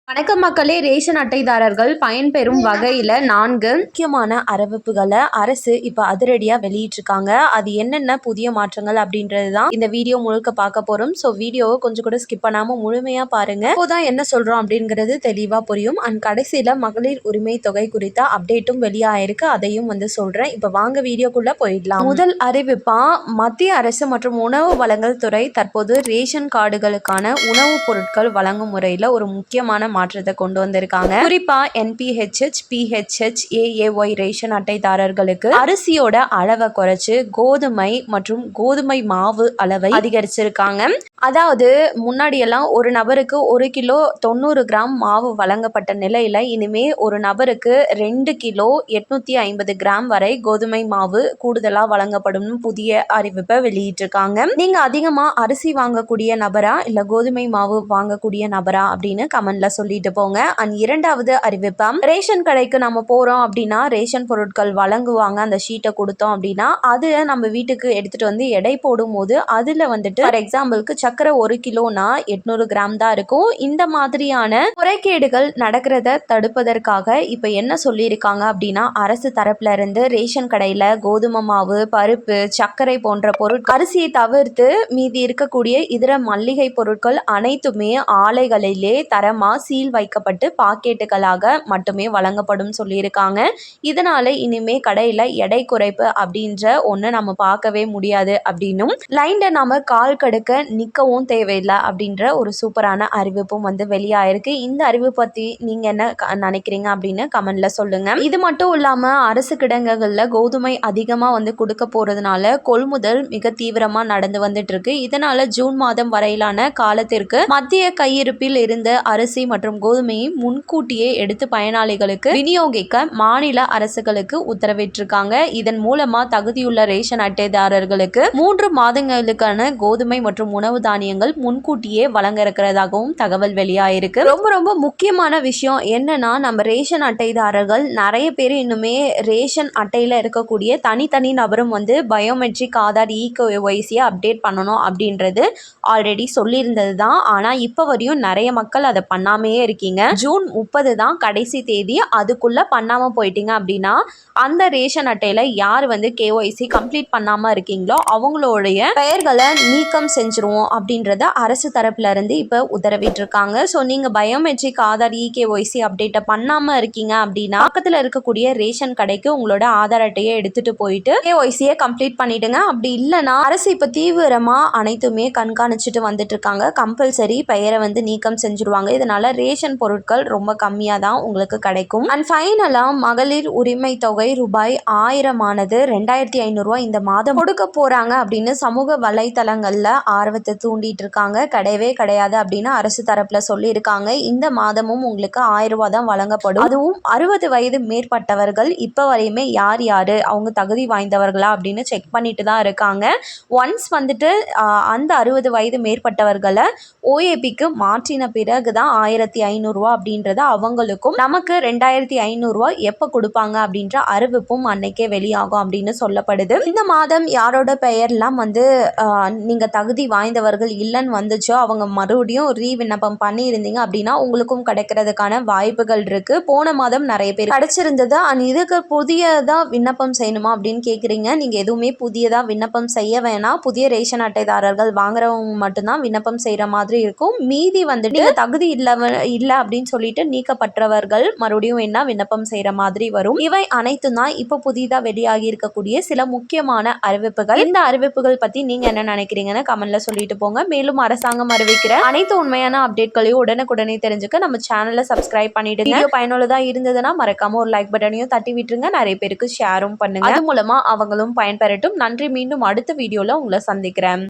வணக்கம் மக்களே. ரேஷன் அட்டைதாரர்கள் பயன்பெறும் வகையில் 4 முக்கியமான அறிவிப்புகளை அரசு இப்போ அதிரடியாக வெளியிட்டிருக்காங்க. அது என்னென்ன புதிய மாற்றங்கள் அப்படின்றது தான் இந்த வீடியோ முழுக்க பார்க்க போகிறோம். ஸோ வீடியோவை கொஞ்சம் கூட ஸ்கிப் பண்ணாமல் முழுமையாக பாருங்கள். இப்போதான் என்ன சொல்கிறோம் அப்படிங்கிறது தெளிவாக புரியும். அண்ட் கடைசியில் மகளிர் உரிமை தொகை குறித்த அப்டேட்டும் வெளியாயிருக்கு. அதையும் சொல்கிறேன். இப்போ வாங்க வீடியோக்குள்ளே போயிடலாம். முதல் அறிவிப்பா, மத்திய அரசு மற்றும் உணவு வழங்கல் துறை தற்போது ரேஷன் கார்டுகளுக்கான உணவுப் பொருட்கள் வழங்கும் முறையில் ஒரு முக்கியமான மாற்றத்தை கொண்டு வந்திருக்காங்க. குறிப்பா NPHH, PHH, AAY ரேஷன் அட்டைதாரர்களுக்கு அரிசியோட அளவை குறைச்சு கோதுமை மற்றும் கோதுமை மாவு அளவை அதிகரிச்சிருக்காங்க. அதாவது முன்னாடி எல்லாம் ஒரு நபருக்கு 1 கிலோ 90 கிராம் மாவு வழங்கப்பட்ட நிலையில இனிமே ஒரு நபருக்கு 2 கிலோ 850 கிராம் வரை கோதுமை மாவு கூடுதலா வழங்கப்படும் புதிய அறிவிப்பை வெளியிட்டிருக்காங்க. நீங்க அதிகமா அரிசி வாங்கக்கூடிய நபரா இல்ல கோதுமை மாவு வாங்கக்கூடிய நபரா அப்படின்னு கமெண்ட்ல சொல்லிட்டு போங்க. அண்ட் இரண்டாவது அறிவிப்பா, ரேஷன் கடைக்கு நம்ம போறோம் அப்படின்னா ரேஷன் பொருட்கள் வழங்குவாங்க. அந்த ஷீட்டை கொடுத்தோம் அப்படின்னா அது நம்ம வீட்டுக்கு எடுத்துட்டு வந்து எடை போடும் போது அதுல ஃபார் எக்ஸாம்பிளுக்கு சக்கரை 1 கிலோனா 800 கிராம் தான் இருக்கும். இந்த மாதிரியான முறைகேடுகள் நடக்கிறத தடுப்பதற்காக இப்ப என்ன சொல்லியிருக்காங்க அப்படின்னா, அரசு தரப்புல இருந்து ரேஷன் கடையில கோதுமை மாவு, பருப்பு, சர்க்கரை போன்ற பொருட்கள், அரிசியை தவிர்த்து மீதி இருக்கக்கூடிய இதர மல்லிகை பொருட்கள் அனைத்துமே ஆலைகளிலே தரமா சீல் வைக்கப்பட்டு பாக்கெட்டுகளாக மட்டுமே வழங்கப்படும் சொல்லியிருக்காங்க. இதனால இனிமே கடையில எடை குறைப்பு அப்படின்ற ஒன்று நம்ம பார்க்கவே முடியாது அப்படின்னும், லைன்ல நாம கால் கடுக்க நிற்கவும் தேவையில்லை அப்படின்ற ஒரு சூப்பரான அறிவிப்பும் வெளியாயிருக்கு. இந்த அறிவு பற்றி நீங்க என்ன நினைக்கிறீங்க அப்படின்னு கமெண்ட்ல சொல்லுங்க. இது மட்டும் இல்லாம அரசு கிடங்குகள்ல கோதுமை அதிகமா கொடுக்க போறதுனால கொள்முதல் மிக தீவிரமா நடந்து வந்துட்டு இருக்கு. இதனால ஜூன் மாதம் வரையிலான காலத்திற்கு மத்திய கையிருப்பில் இருந்த அரிசி மற்றும் கோதுமையை முன்கூட்டியே எடுத்து பயனாளிகளுக்கு விநியோகிக்க மாநில அரசுகளுக்கு உத்தரவிட்டிருக்காங்க. இதன் மூலமா தகுதியுள்ள ரேஷன் அட்டைதாரர்களுக்கு 3 மாதங்களுக்கான கோதுமை மற்றும் உணவு தானியங்கள் முன்கூட்டியே வழங்க இருக்கிறதாகவும் தகவல் வெளியாயிருக்கு. ரொம்ப ரொம்ப முக்கியமான விஷயம் என்னன்னா, நம்ம ரேஷன் அட்டைதாரர்கள் நிறைய பேர் இன்னுமே ரேஷன் அட்டையில இருக்கக்கூடிய தனித்தனி நபரும் பயோமெட்ரிக் ஆதார் இகேஒய்சியை அப்டேட் பண்ணணும் அப்படின்றது ஆல்ரெடி சொல்லியிருந்தது தான். ஆனா இப்போ வரையும் நிறைய மக்கள் அதை பண்ணாமையே இருக்கீங்க. ஜூன் 30 தான் கடைசி தேதி. அதுக்குள்ள பண்ணாம போயிட்டீங்க அப்படின்னா அந்த ரேஷன் அட்டையில யார் கேஒய்சி கம்ப்ளீட் பண்ணாம இருக்கீங்களோ அவங்களுடைய பெயர்களை நீக்கம் செஞ்சிருவோம் அப்படின்றத அரசு தரப்புல இருந்து இப்ப உத்தரவிட்டு இருக்காங்க. ஸோ நீங்க பயோமெட்ரிக் ஆதார் இகேஒய்சி அப்டேட்டை பண்ணாம இருக்கீங்க அப்படின்னா பக்கத்துல இருக்கக்கூடிய ரேஷன் கடைக்கு உங்களோட ஆதார் அட்டையை எடுத்துட்டு போயிட்டு கேஒய்சியை கம்ப்ளீட் பண்ணிடுங்க. அப்படி இல்லைன்னா அரசு இப்ப தீவிரமா அனைத்துமே கண்காணிச்சுட்டு வந்துட்டு இருக்காங்க. கம்பல்சரி பெயரை நீக்கம் செஞ்சிருவாங்க. இதனால ரேஷன் பொருட்கள் ரொம்ப கம்மியா தான் உங்களுக்கு கிடைக்கும். அண்ட் ஃபைனலா மகளிர் உரிமை தொகை ரூபாய் 1000 ஆனது 2500 ரூபாய் இந்த மாதம் கொடுக்க போறாங்க அப்படின்னு சமூக வலைத்தளங்கள்ல ஆர்வத்தை தூண்டிட்டு இருக்காங்க. கிடையவே கிடையாது அப்படின்னு அரசு தரப்புல சொல்லியிருக்காங்க. இந்த மாதமும் உங்களுக்கு 1000 ரூபாய் தான் வழங்கப்படும். அதுவும் 60 வயது மேற்பட்டவர்கள் இப்ப வரையுமே யார் யாரு அவங்க தகுதி வாய்ந்தவர்களா அப்படின்னு செக் பண்ணிட்டு தான் இருக்காங்க. ஒன்ஸ் அந்த 60 வயது மேற்பட்டவர்களை OAPக்கு மாற்றின பிறகுதான் 1500 ரூபாய் அப்படின்றத அவங்களுக்கும் நமக்கு 2500 ரூபாய் எப்ப கொடுப்பாங்க அப்படின்ற அறிவிப்பும் அன்னைக்கே வெளியாகும் அப்படின்னு சொல்லப்படுது. இந்த மாதம் யாரோட பெயர்லாம் நீங்க தகுதி வாய்ந்தவர்கள் இல்லைன்னு வந்துச்சோ அவங்க மறுபடியும் விண்ணப்பம் பண்ணி இருந்தீங்க அப்படின்னா உங்களுக்கும் கிடைக்கிறதுக்கான வாய்ப்புகள் இருக்கு. போன மாதம் நிறைய பேர் கிடைச்சிருந்தது. இதுக்கு புதியதா விண்ணப்பம் செய்யணுமா அப்படின்னு கேக்குறீங்க. நீங்க எதுவுமே புதியதா விண்ணப்பம் செய்ய வேணாம். புதிய ரேஷன் அட்டைதாரர்கள் வாங்குறவங்க மட்டும்தான் விண்ணப்பம் செய்யற மாதிரி இருக்கும். மீதி நீங்க தகுதி இல்ல அப்படின்னு சொல்லிட்டு நீக்கப்பட்டவர்கள் மறுபடியும் என்ன விண்ணப்பம் செய்யற மாதிரி வரும். இவை அனைத்தும் தான் இப்ப புதிதா வெளியாகி இருக்கக்கூடிய சில முக்கியமான அறிவிப்புகள். இந்த அறிவிப்புகள் பத்தி நீங்க என்ன நினைக்கிறீங்கன்னு கமெண்ட்ல சொல்லிட்டு போங்க. மேலும் அரசாங்கம் அறிவிக்கிற அனைத்து உண்மையான அப்டேட்களையும் உடனுக்குடனே தெரிஞ்சுக்க நம்ம சேனலை சப்ஸ்கிரைப் பண்ணிடுங்க. வீடியோ பயனுள்ளதா இருந்ததுன்னா மறக்காம ஒரு லைக் பட்டனையும் தட்டி விட்டுருங்க. நிறைய பேருக்கு ஷேரும் பண்ணுங்க. அது மூலமா அவங்களும் பயன்பெறட்டும். நன்றி. மீண்டும் அடுத்த வீடியோல உங்களை சந்திக்கிறேன்.